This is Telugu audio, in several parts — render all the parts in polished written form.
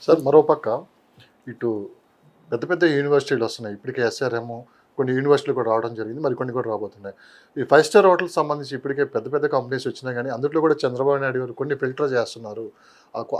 సార్ మరోపక్క ఇటు పెద్ద పెద్ద యూనివర్సిటీలు వస్తున్నాయి. ఇప్పటికే ఎస్ఆర్ఎం కొన్ని యూనివర్సిటీలు కూడా రావడం జరిగింది. మరి కొన్ని కూడా రాబోతున్నాయి. ఈ 5 స్టార్ హోటల్స్ సంబంధించి ఇప్పటికే పెద్ద పెద్ద కంపెనీస్ వచ్చినాయి కానీ అందులో కూడా చంద్రబాబు నాయుడు గారు కొన్ని ఫిల్టర్ చేస్తున్నారు.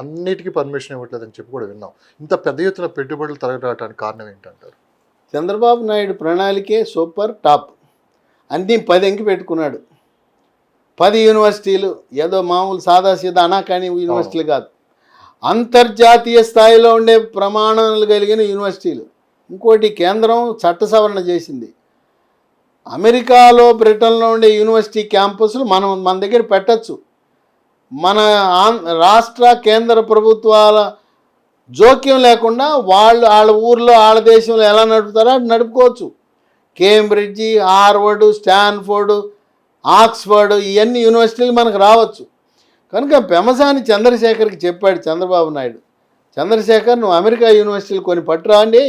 అన్నిటికీ పర్మిషన్ ఇవ్వట్లేదని చెప్పి కూడా విన్నాం. ఇంత పెద్ద ఎత్తున పెట్టుబడులు తరగడానికి కారణం ఏంటంటారు? చంద్రబాబు నాయుడు ప్రణాళికే సూపర్ టాప్. అన్నీ 10 అంకి పెట్టుకున్నాడు. 10 యూనివర్సిటీలు ఏదో మామూలు సాదాసీదా అనాకాని యూనివర్సిటీలు కాదు, అంతర్జాతీయ స్థాయిలో ఉండే ప్రమాణాలు కలిగిన యూనివర్సిటీలు. ఇంకోటి కేంద్రం చట్ట సవరణ చేసింది. అమెరికాలో బ్రిటన్లో ఉండే యూనివర్సిటీ క్యాంపస్లు మన దగ్గర పెట్టచ్చు. మన రాష్ట్ర కేంద్ర ప్రభుత్వాల జోక్యం లేకుండా వాళ్ళ ఊర్లో వాళ్ళ దేశంలో ఎలా నడుపుతారో అది నడుపుకోవచ్చు. కేంబ్రిడ్జి, హార్వర్డ్, స్టాన్ఫోర్డ్, ఆక్స్ఫర్డ్ ఇవన్నీ యూనివర్సిటీలు మనకు రావచ్చు. కనుక పెమసాని చంద్రశేఖర్కి చెప్పాడు చంద్రబాబు నాయుడు, చంద్రశేఖర్ నువ్వు అమెరికా యూనివర్సిటీలు కొని పట్టురా అండి,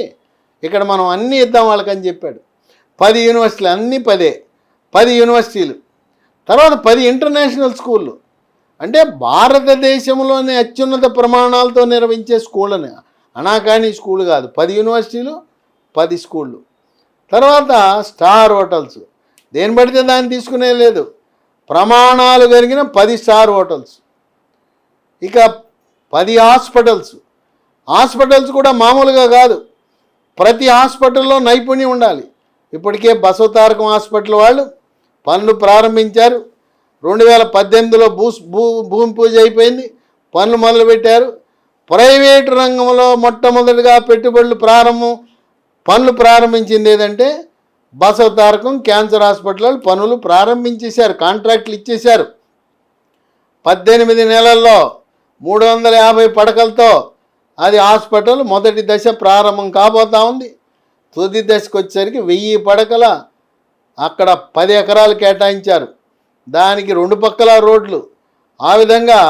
ఇక్కడ మనం అన్నీ ఇద్దాం వాళ్ళకని చెప్పాడు. 10 యూనివర్సిటీలు, అన్నీ 10 యూనివర్సిటీలు. తర్వాత 10 ఇంటర్నేషనల్ స్కూళ్ళు, అంటే భారతదేశంలోని అత్యున్నత ప్రమాణాలతో నిర్వహించే స్కూళ్ళని, అనాకాని స్కూల్ కాదు. 10 యూనివర్సిటీలు, 10 స్కూళ్ళు. తర్వాత స్టార్ హోటల్స్, దేని పడితే దాన్ని తీసుకునే లేదు, ప్రమాణాలు కలిగిన 10 స్టార్ హోటల్స్. ఇక 10 హాస్పిటల్స్ కూడా మామూలుగా కాదు, ప్రతి హాస్పిటల్లో నైపుణ్యం ఉండాలి. ఇప్పటికే బసవతారకం హాస్పిటల్ వాళ్ళు పనులు ప్రారంభించారు. 2018లో భూమి పూజ అయిపోయింది, పనులు మొదలుపెట్టారు. ప్రైవేటు రంగంలో మొట్టమొదటిగా పనులు ప్రారంభించింది ఏదంటే బసవతారకం క్యాన్సర్ హాస్పిటల్ పనులు ప్రారంభించేశారు, కాంట్రాక్టులు ఇచ్చేశారు. 18 నెలల్లో 350 పడకలతో అది హాస్పిటల్ మొదటి దశ ప్రారంభం కాబోతా ఉంది. తుది దశకు వచ్చేసరికి 1000 పడకల అక్కడ 10 ఎకరాలు కేటాయించారు. దానికి 2 పక్కల రోడ్లు. ఆ విధంగా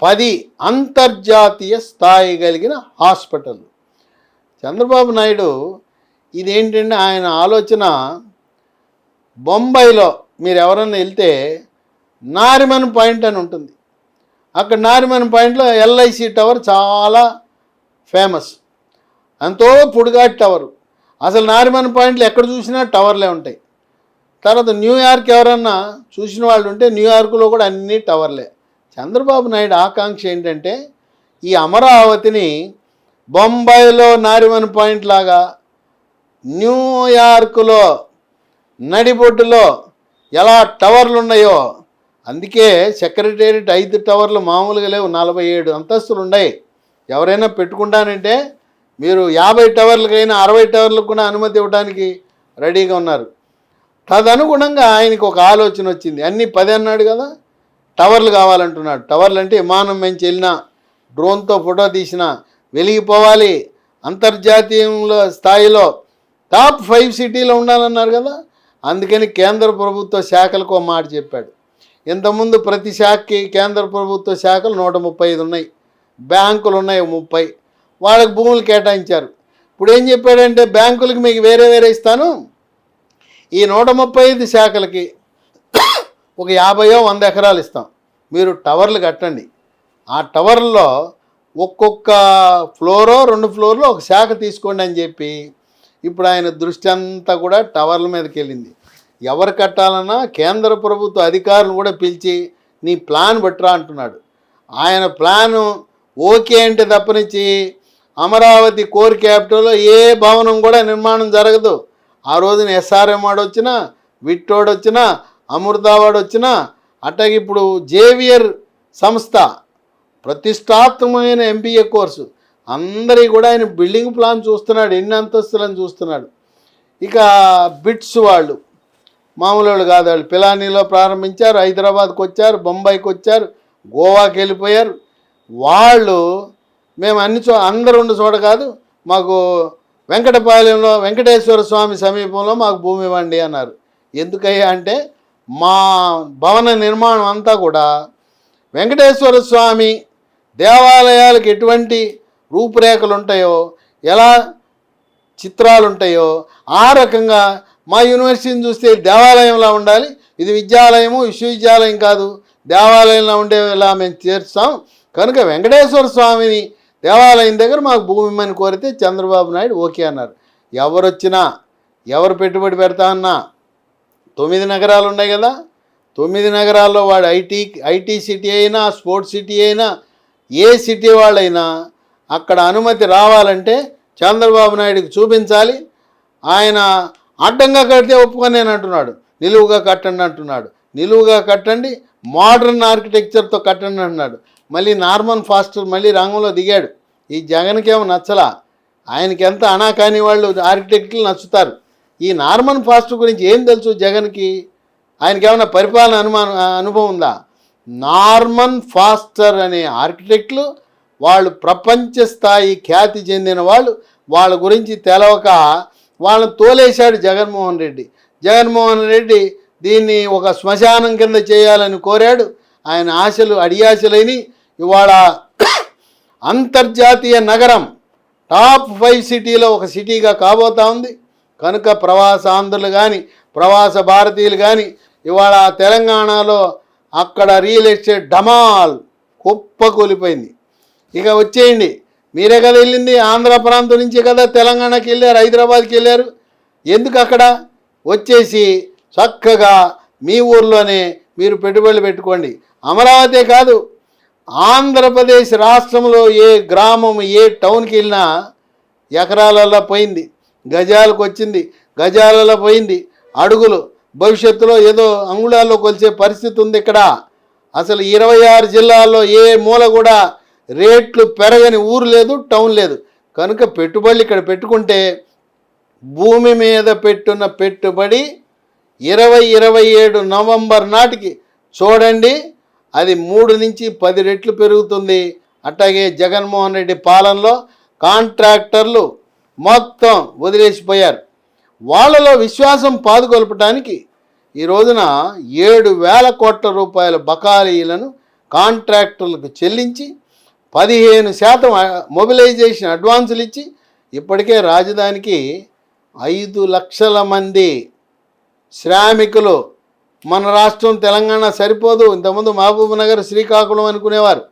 10 అంతర్జాతీయ స్థాయి కలిగిన హాస్పిటల్. చంద్రబాబు నాయుడు ఇదేంటంటే ఆయన ఆలోచన, బొంబాయిలో మీరు ఎవరన్నా వెళ్తే నారిమన్ పాయింట్ అని ఉంటుంది. అక్కడ నారిమన్ పాయింట్లో ఎల్ఐసి టవర్ చాలా ఫేమస్, ఎంతో పొడుగాటి టవరు. అసలు నారిమన్ పాయింట్లు ఎక్కడ చూసినా టవర్లే ఉంటాయి. తర్వాత న్యూయార్క్ ఎవరన్నా చూసిన వాళ్ళు ఉంటే న్యూయార్క్లో కూడా అన్ని టవర్లే. చంద్రబాబు నాయుడు ఆకాంక్ష ఏంటంటే ఈ అమరావతిని బొంబాయిలో నారిమన్ పాయింట్ లాగా, న్యూయార్క్లో నడిబొడ్డులో ఎలా టవర్లు ఉన్నాయో, అందుకే సెక్రటేరియట్ 5 టవర్లు మామూలుగా లేవు, 47 అంతస్తులు ఉన్నాయి. ఎవరైనా పెట్టుకుంటానంటే మీరు 50 టవర్లకైనా 60 టవర్లకు కూడా అనుమతి ఇవ్వడానికి రెడీగా ఉన్నారు. తదనుగుణంగా ఆయనకు ఒక ఆలోచన వచ్చింది. అన్నీ 10 అన్నాడు కదా, టవర్లు కావాలంటున్నాడు. టవర్లు అంటే విమానం నుంచి వెళ్ళినా, డ్రోన్తో ఫోటో తీసినా వెలిగిపోవాలి, అంతర్జాతీయంలో స్థాయిలో టాప్ 5 సిటీలో ఉండాలన్నారు కదా. అందుకని కేంద్ర ప్రభుత్వ శాఖలకు ఒక మాట చెప్పాడు. ఇంతకుముందు ప్రతి శాఖకి కేంద్ర ప్రభుత్వ శాఖలు 135 ఉన్నాయి, బ్యాంకులు ఉన్నాయి 30, వాళ్ళకి భూములు కేటాయించారు. ఇప్పుడు ఏం చెప్పాడంటే బ్యాంకులకి మీకు వేరే ఇస్తాను, ఈ 135 శాఖలకి ఒక 50-100 ఎకరాలు ఇస్తాం, మీరు టవర్లు కట్టండి. ఆ టవర్లో ఒక్కొక్క ఫ్లోరో 2 ఫ్లోర్లో ఒక శాఖ తీసుకోండి అని చెప్పి ఇప్పుడు ఆయన దృష్టి అంతా కూడా టవర్ల మీదకి వెళ్ళింది. ఎవరు కట్టాలన్నా కేంద్ర ప్రభుత్వ అధికారులను కూడా పిలిచి నీ ప్లాన్ బట్రా అంటున్నాడు. ఆయన ప్లాను ఓకే అంటే తప్పనిచ్చి అమరావతి కోర్ క్యాపిటల్లో ఏ భవనం కూడా నిర్మాణం జరగదు. ఆ రోజున ఎస్ఆర్ఎం వాడు వచ్చినా, విట్టోడు వచ్చినా, అమృతావాడు వచ్చినా, అట్లాగే ఇప్పుడు జేవియర్ సంస్థ ప్రతిష్టాత్మకమైన ఎంబీఏ కోర్సు, అందరికీ కూడా ఆయన బిల్డింగ్ ప్లాన్ చూస్తున్నాడు, ఎన్ని అంతస్తులని చూస్తున్నాడు. ఇక బిట్స్ వాళ్ళు మామూలు వాళ్ళు కాదు, వాళ్ళు పిలానీలో ప్రారంభించారు, హైదరాబాద్కి వచ్చారు, బొంబాయికి వచ్చారు, గోవాకి వెళ్ళిపోయారు. వాళ్ళు మేము అందరూ ఉన్న చోట కాదు, మాకు వెంకటపాలెంలో వెంకటేశ్వర స్వామి సమీపంలో మాకు భూమి ఇవ్వండి అన్నారు. ఎందుకయ్యా అంటే మా భవన నిర్మాణం అంతా కూడా వెంకటేశ్వర స్వామి దేవాలయాలకు ఎటువంటి రూపురేఖలు ఉంటాయో, ఎలా చిత్రాలు ఉంటాయో ఆ రకంగా మా యూనివర్సిటీని చూస్తే దేవాలయంలా ఉండాలి, ఇది విశ్వవిద్యాలయం కాదు, దేవాలయంలో ఉండేలా మేము చేర్చాం. కనుక వెంకటేశ్వర స్వామిని దేవాలయం దగ్గర మాకు భూమి ఇమ్మని కోరితే చంద్రబాబు నాయుడు ఓకే అన్నారు. ఎవరు వచ్చినా ఎవరు పెట్టుబడి పెడతా అన్నా 9 నగరాలు ఉన్నాయి కదా, 9 నగరాల్లో వాడు ఐటీ సిటీ అయినా స్పోర్ట్స్ సిటీ అయినా ఏ సిటీ వాళ్ళైనా అక్కడ అనుమతి రావాలంటే చంద్రబాబు నాయుడుకి చూపించాలి. ఆయన అడ్డంగా కడితే ఒప్పుకొని అంటున్నాడు, నిలువుగా కట్టండి అంటున్నాడు. నిలువుగా కట్టండి, మోడర్న్ ఆర్కిటెక్చర్తో కట్టండి అంటున్నాడు. మళ్ళీ నార్మన్ ఫాస్టర్ మళ్ళీ రంగంలో దిగాడు. ఈ జగన్కేమో నచ్చలా, ఆయనకి ఎంత అనా కాని వాళ్ళు ఆర్కిటెక్ట్లు నచ్చుతారు. ఈ నార్మన్ ఫాస్టర్ గురించి ఏం తెలుసు జగన్కి? ఆయనకి ఏమైనా పరిపాలన అనుభవం ఉందా? నార్మన్ ఫాస్టర్ అనే ఆర్కిటెక్ట్లు వాళ్ళు ప్రపంచ స్థాయి ఖ్యాతి చెందిన వాళ్ళు. వాళ్ళ గురించి తెలవక వాళ్ళని తోలేశాడు జగన్మోహన్ రెడ్డి. జగన్మోహన్ రెడ్డి దీన్ని ఒక శ్మశానం కింద చేయాలని కోరాడు. ఆయన ఆశలు అడియాశలైన ఇవాళ అంతర్జాతీయ నగరం టాప్ 5 సిటీలో ఒక సిటీగా కాబోతా ఉంది. కనుక ప్రవాసాంధ్రులు కానీ ప్రవాస భారతీయులు కానీ ఇవాళ తెలంగాణలో అక్కడ రియల్ ఎస్టేట్ డమాల్ కుప్పకూలిపోయింది. ఇక వచ్చేయండి, మీరే కదా వెళ్ళింది, ఆంధ్ర ప్రాంతం నుంచే కదా తెలంగాణకి వెళ్ళారు, హైదరాబాద్కి వెళ్ళారు. ఎందుకు అక్కడ వచ్చేసి చక్కగా మీ ఊర్లోనే మీరు పెట్టుబడులు పెట్టుకోండి. అమరావతి కాదు, ఆంధ్రప్రదేశ్ రాష్ట్రంలో ఏ గ్రామం ఏ టౌన్కి వెళ్ళినా ఎకరాలలో పోయింది, గజాలకు వచ్చింది, గజాలలో పోయింది, అడుగులు భవిష్యత్తులో ఏదో అంగుళాల్లో కొలిచే పరిస్థితి ఉంది ఇక్కడ. అసలు 26 జిల్లాల్లో ఏ మూల కూడా రేట్లు పెరగని ఊరు లేదు, టౌన్ లేదు. కనుక పెట్టుబడులు ఇక్కడ పెట్టుకుంటే భూమి మీద పెట్టున్న పెట్టుబడి 2027 నవంబర్ నాటికి చూడండి అది 3 నుంచి 10 రెట్లు పెరుగుతుంది. అట్లాగే జగన్మోహన్ రెడ్డి పాలనలో కాంట్రాక్టర్లు మొత్తం వదిలేసిపోయారు. వాళ్ళలో విశ్వాసం పాదుకొల్పడానికి ఈ రోజున 7,000 కోట్ల రూపాయల బకాయిలను కాంట్రాక్టర్లకు చెల్లించి 15% మొబిలైజేషన్ అడ్వాన్సులు ఇచ్చి ఇప్పటికే రాజధానికి 5 లక్షల మంది శ్రామికులు. మన రాష్ట్రం తెలంగాణ సరిపోదు. ఇంతకుముందు మహబూబ్ నగర్ శ్రీకాకుళం అనుకునేవారు,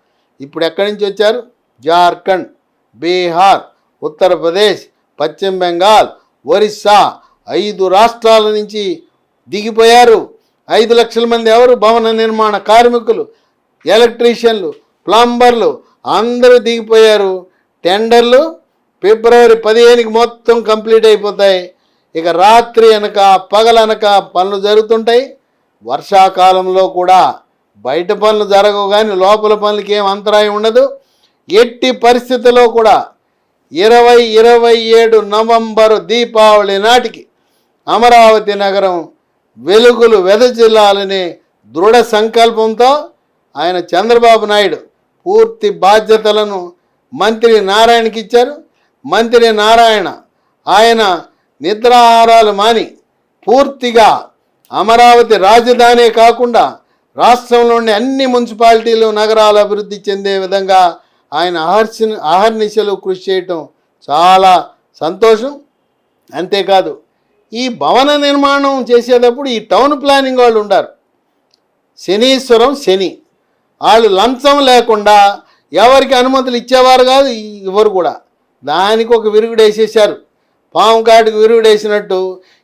ఇప్పుడు ఎక్కడి నుంచి వచ్చారు? జార్ఖండ్, బీహార్, ఉత్తరప్రదేశ్, పశ్చిమ బెంగాల్, ఒరిస్సా 5 రాష్ట్రాల నుంచి దిగిపోయారు. 5 లక్షల మంది ఎవరు? భవన నిర్మాణ కార్మికులు, ఎలక్ట్రీషియన్లు, ప్లంబర్లు అందరూ దిగిపోయారు. టెండర్లు ఫిబ్రవరి 15కి మొత్తం కంప్లీట్ అయిపోతాయి. ఇక రాత్రి అనక పగలనక పనులు జరుగుతుంటాయి. వర్షాకాలంలో కూడా బయట పనులు జరగవు కానీ లోపల పనులకి ఏం అంతరాయం ఉండదు. ఎట్టి పరిస్థితుల్లో కూడా 2027 నవంబరు దీపావళి నాటికి అమరావతి నగరం వెలుగులు వెదజిల్లాలనే దృఢ సంకల్పంతో ఆయన చంద్రబాబు నాయుడు పూర్తి బాధ్యతలను మంత్రి నారాయణకి ఇచ్చారు. మంత్రి నారాయణ ఆయన నిద్రాహారాలు మాని పూర్తిగా అమరావతి రాజధానే కాకుండా రాష్ట్రంలోని అన్ని మున్సిపాలిటీలు నగరాలు అభివృద్ధి చెందే విధంగా ఆయన అహర్నిశలు కృషి చేయటం చాలా సంతోషం. అంతేకాదు ఈ భవన నిర్మాణం చేసేటప్పుడు ఈ టౌన్ ప్లానింగ్ వాళ్ళు ఉండారు. శనీశ్వరం శని వాళ్ళు లంచం లేకుండా ఎవరికి అనుమతులు ఇచ్చేవారు కాదు, ఇవ్వరు కూడా. దానికి ఒక విరుగుడు వేసేసారు. పాము కాటికి విరుగుడు వేసినట్టు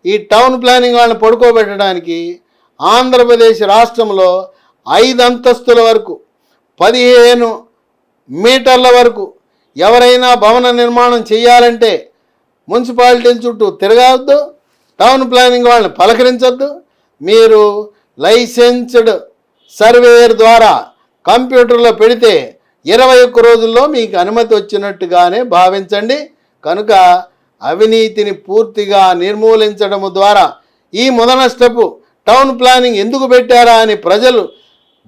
ఈ టౌన్ ప్లానింగ్ వాళ్ళని పడుకోబెట్టడానికి ఆంధ్రప్రదేశ్ రాష్ట్రంలో 5 అంతస్తుల వరకు 15 మీటర్ల వరకు ఎవరైనా భవన నిర్మాణం చేయాలంటే మున్సిపాలిటీల చుట్టూ తిరగవద్దు, టౌన్ ప్లానింగ్ వాళ్ళని పలకరించొద్దు. మీరు లైసెన్స్డ్ సర్వేయర్ ద్వారా కంప్యూటర్లో పెడితే 21 రోజుల్లో మీకు అనుమతి వచ్చినట్టుగానే భావించండి. కనుక అవినీతిని పూర్తిగా నిర్మూలించడం ద్వారా ఈ మొదన స్టెప్ టౌన్ ప్లానింగ్ ఎందుకు పెట్టారా అని ప్రజలు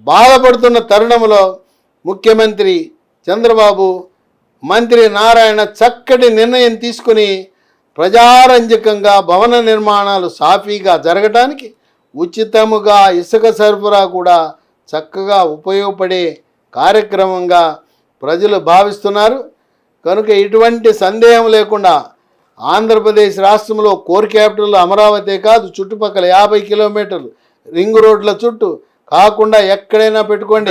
బాధపడుతున్న తరుణంలో ముఖ్యమంత్రి చంద్రబాబు, మంత్రి నారాయణ చక్కటి నిర్ణయం తీసుకుని ప్రజారంజకంగా భవన నిర్మాణాలు సాఫీగా జరగడానికి ఉచితముగా ఇసుక సరఫరా కూడా చక్కగా ఉపయోగపడే కార్యక్రమంగా ప్రజలు భావిస్తున్నారు. కనుక ఇటువంటి సందేహం లేకుండా ఆంధ్రప్రదేశ్ రాష్ట్రంలో కోర్ క్యాపిటల్ అమరావతి కాదు, చుట్టుపక్కల 50 కిలోమీటర్లు రింగ్ రోడ్ల చుట్టూ కాకుండా ఎక్కడైనా పెట్టుకోండి.